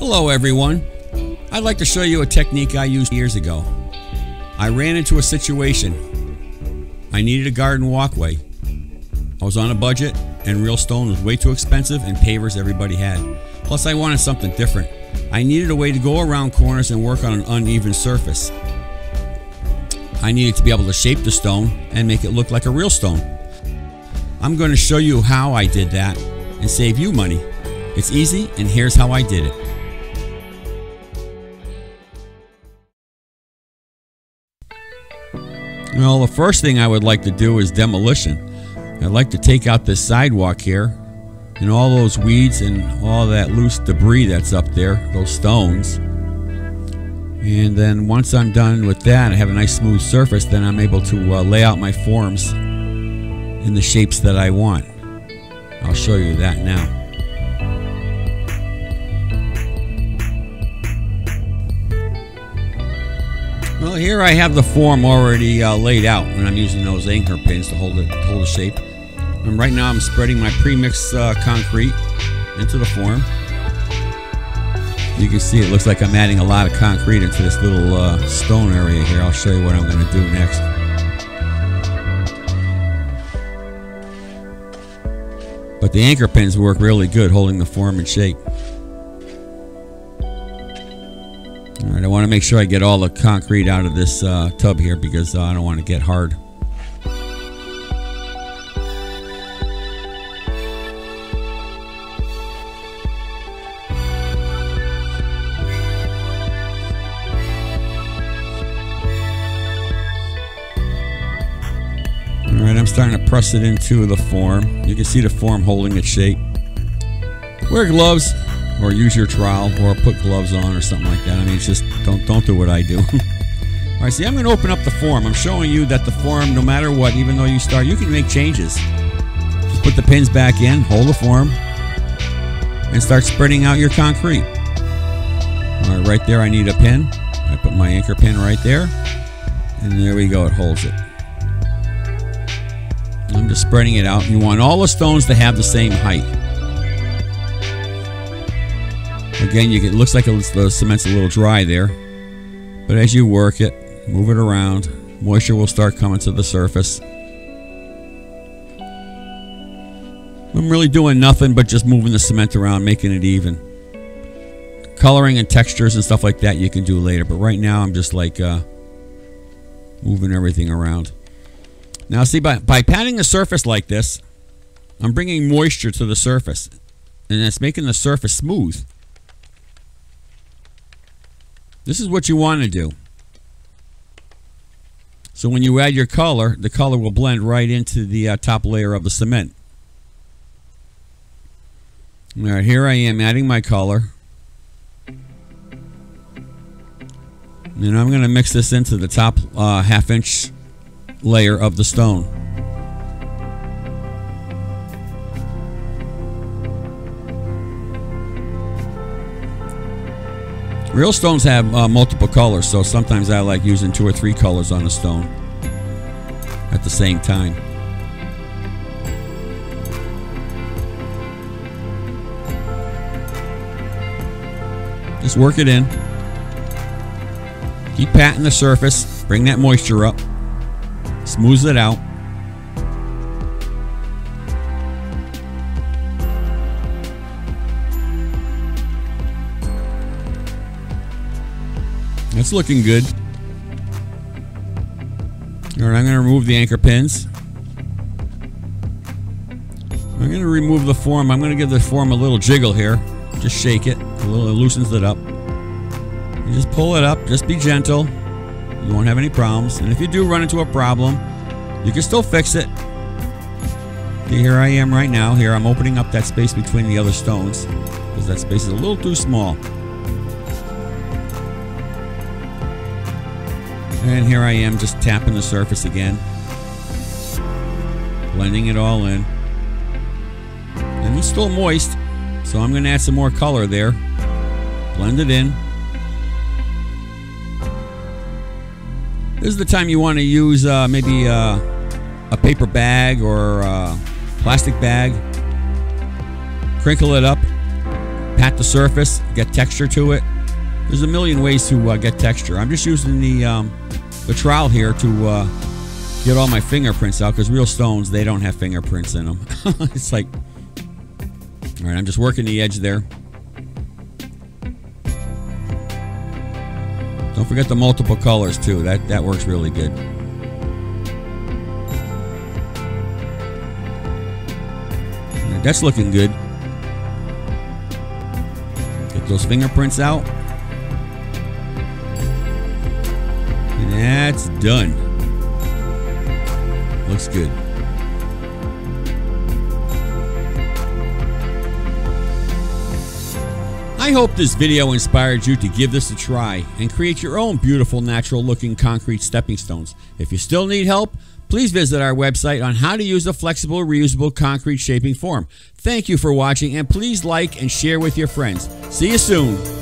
Hello everyone. I'd like to show you a technique I used years ago. I ran into a situation. I needed a garden walkway. I was on a budget and real stone was way too expensive and pavers everybody had. Plus I wanted something different. I needed a way to go around corners and work on an uneven surface. I needed to be able to shape the stone and make it look like a real stone. I'm going to show you how I did that and save you money. It's easy, and here's how I did it. Well, the first thing I would like to do is demolition. I'd like to take out this sidewalk here and all those weeds and all that loose debris that's up there, those stones. And then once I'm done with that, I have a nice smooth surface, then I'm able to lay out my forms in the shapes that I want. I'll show you that now. Well, here I have the form already laid out, and I'm using those anchor pins to hold the shape. And right now I'm spreading my pre-mixed concrete into the form. You can see it looks like I'm adding a lot of concrete into this little stone area here. I'll show you what I'm going to do next. But the anchor pins work really good holding the form in shape. Alright, I want to make sure I get all the concrete out of this tub here because I don't want to get hard. Alright, I'm starting to press it into the form. You can see the form holding its shape. Wear gloves or use your trowel or put gloves on or something like that. I mean, it's just don't do what I do. Alright, see, I'm going to open up the form. I'm showing you that the form, no matter what, even though you start, you can make changes. Just put the pins back in, hold the form, and start spreading out your concrete. Alright, right there I need a pin. I put my anchor pin right there, and there we go, it holds it. I'm just spreading it out. You want all the stones to have the same height. Again, it looks like the cement's a little dry there, but as you work it, move it around, moisture will start coming to the surface. I'm really doing nothing but just moving the cement around, making it even. Coloring and textures and stuff like that you can do later, but right now I'm just like moving everything around. Now see, by patting the surface like this, I'm bringing moisture to the surface, and it's making the surface smooth. This is what you want to do. So when you add your color, the color will blend right into the top layer of the cement. Alright, here I am adding my color. And I'm going to mix this into the top half-inch layer of the stone. Real stones have multiple colors, so sometimes I like using 2 or 3 colors on a stone at the same time. Just work it in. Keep patting the surface, bring that moisture up, smooth it out. It's looking good. Alright, I'm going to remove the anchor pins. I'm going to remove the form. I'm going to give the form a little jiggle here. Just shake it. It loosens it up. You just pull it up. Just be gentle. You won't have any problems. And if you do run into a problem, you can still fix it. Okay, here I am right now. Here I'm opening up that space between the other stones because that space is a little too small. And here I am just tapping the surface again, blending it all in. And it's still moist, so I'm going to add some more color there. Blend it in. This is the time you want to use maybe a paper bag or a plastic bag. Crinkle it up, pat the surface, get texture to it. There's a million ways to get texture. I'm just using the trowel here to get all my fingerprints out, because real stones, they don't have fingerprints in them. It's like, all right, I'm just working the edge there. Don't forget the multiple colors too. That works really good. All right, that's looking good. Get those fingerprints out. And that's done. Looks good. I hope this video inspired you to give this a try and create your own beautiful natural looking concrete stepping stones. If you still need help, please visit our website on how to use a flexible, reusable concrete shaping form. Thank you for watching, and please like and share with your friends. See you soon.